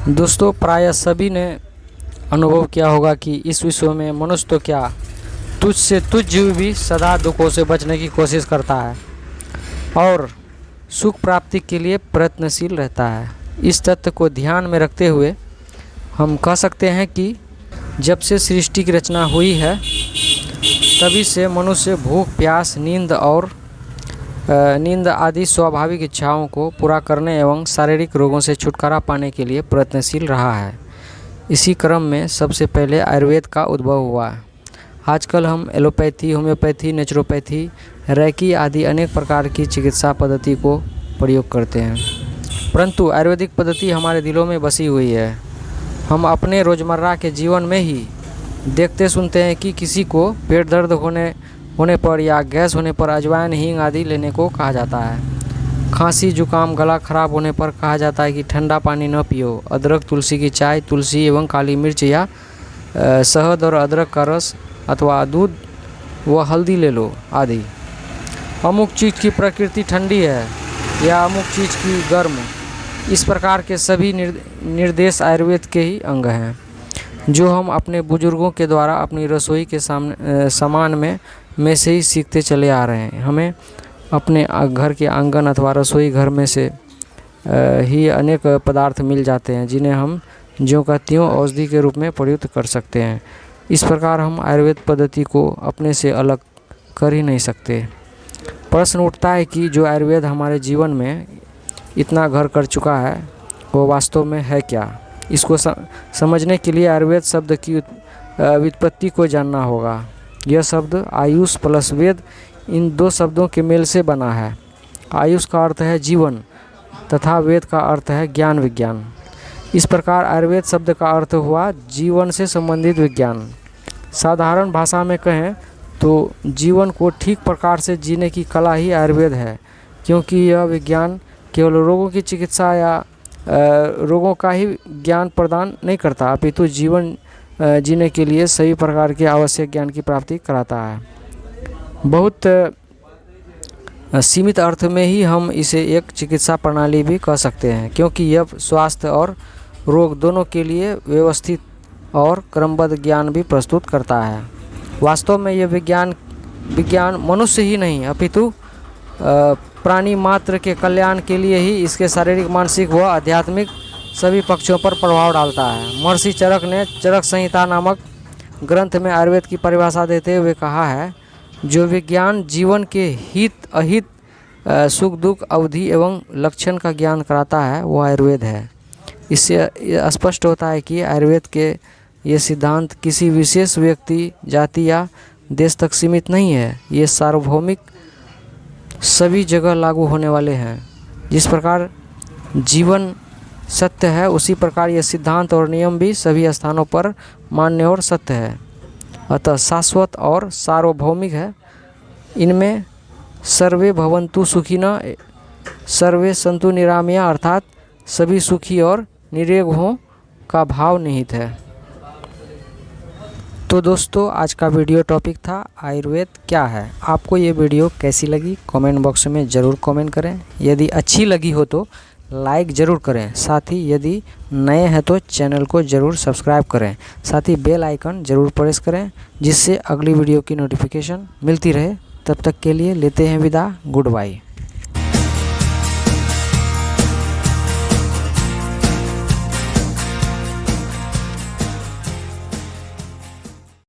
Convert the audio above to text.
दोस्तों, प्रायः सभी ने अनुभव किया होगा कि इस विश्व में मनुष्य तो क्या, तुझ से तुझ जीव भी सदा दुखों से बचने की कोशिश करता है और सुख प्राप्ति के लिए प्रयत्नशील रहता है। इस तथ्य को ध्यान में रखते हुए हम कह सकते हैं कि जब से सृष्टि की रचना हुई है तभी से मनुष्य भूख, प्यास, नींद आदि स्वाभाविक इच्छाओं को पूरा करने एवं शारीरिक रोगों से छुटकारा पाने के लिए प्रयत्नशील रहा है। इसी क्रम में सबसे पहले आयुर्वेद का उद्भव हुआ। आजकल हम एलोपैथी, होम्योपैथी, नेचुरोपैथी, रेकी आदि अनेक प्रकार की चिकित्सा पद्धति को प्रयोग करते हैं, परंतु आयुर्वेदिक पद्धति हमारे दिलों में बसी हुई है। हम अपने रोज़मर्रा के जीवन में ही देखते सुनते हैं कि किसी को पेट दर्द होने पर या गैस होने पर अजवाइन, हींग आदि लेने को कहा जाता है। खांसी, जुकाम, गला खराब होने पर कहा जाता है कि ठंडा पानी न पियो, अदरक, तुलसी की चाय, तुलसी एवं काली मिर्च या शहद और अदरक का रस अथवा दूध व हल्दी ले लो आदि। अमुक चीज़ की प्रकृति ठंडी है या अमुक चीज़ की गर्म, इस प्रकार के सभी निर्देश आयुर्वेद के ही अंग हैं, जो हम अपने बुजुर्गों के द्वारा अपनी रसोई के सामान में से ही सीखते चले आ रहे हैं। हमें अपने घर के आंगन अथवा रसोई घर में से ही अनेक पदार्थ मिल जाते हैं, जिन्हें हम ज्यों का त्यों औषधि के रूप में प्रयुक्त कर सकते हैं। इस प्रकार हम आयुर्वेद पद्धति को अपने से अलग कर ही नहीं सकते। प्रश्न उठता है कि जो आयुर्वेद हमारे जीवन में इतना घर कर चुका है वो वास्तव में है क्या। इसको समझने के लिए आयुर्वेद शब्द की व्युत्पत्ति को जानना होगा। यह शब्द आयुष प्लस वेद, इन दो शब्दों के मेल से बना है। आयुष का अर्थ है जीवन तथा वेद का अर्थ है ज्ञान, विज्ञान। इस प्रकार आयुर्वेद शब्द का अर्थ हुआ जीवन से संबंधित विज्ञान। साधारण भाषा में कहें तो जीवन को ठीक प्रकार से जीने की कला ही आयुर्वेद है, क्योंकि यह विज्ञान केवल रोगों की चिकित्सा या रोगों का ही ज्ञान प्रदान नहीं करता, अपितु जीवन जीने के लिए सभी प्रकार के आवश्यक ज्ञान की प्राप्ति कराता है। बहुत सीमित अर्थ में ही हम इसे एक चिकित्सा प्रणाली भी कह सकते हैं, क्योंकि यह स्वास्थ्य और रोग दोनों के लिए व्यवस्थित और क्रमबद्ध ज्ञान भी प्रस्तुत करता है। वास्तव में यह विज्ञान मनुष्य ही नहीं अपितु प्राणी मात्र के कल्याण के लिए ही इसके शारीरिक, मानसिक व आध्यात्मिक सभी पक्षों पर प्रभाव डालता है। महर्षि चरक ने चरक संहिता नामक ग्रंथ में आयुर्वेद की परिभाषा देते हुए कहा है, जो विज्ञान जीवन के हित अहित, सुख दुख, अवधि एवं लक्षण का ज्ञान कराता है वो आयुर्वेद है। इससे स्पष्ट होता है कि आयुर्वेद के ये सिद्धांत किसी विशेष व्यक्ति, जाति या देश तक सीमित नहीं है। ये सार्वभौमिक सभी जगह लागू होने वाले हैं। जिस प्रकार जीवन सत्य है, उसी प्रकार ये सिद्धांत और नियम भी सभी स्थानों पर मान्य और सत्य है, अतः शाश्वत और सार्वभौमिक है। इनमें सर्वे भवन्तु सुखिनः, सर्वे सन्तु निरामया, अर्थात सभी सुखी और निरोग हों का भाव निहित है। तो दोस्तों, आज का वीडियो टॉपिक था आयुर्वेद क्या है। आपको ये वीडियो कैसी लगी कमेंट बॉक्स में ज़रूर कमेंट करें। यदि अच्छी लगी हो तो लाइक ज़रूर करें। साथ ही यदि नए हैं तो चैनल को ज़रूर सब्सक्राइब करें। साथ ही बेल आइकन ज़रूर प्रेस करें, जिससे अगली वीडियो की नोटिफिकेशन मिलती रहे। तब तक के लिए लेते हैं विदा। Good bye.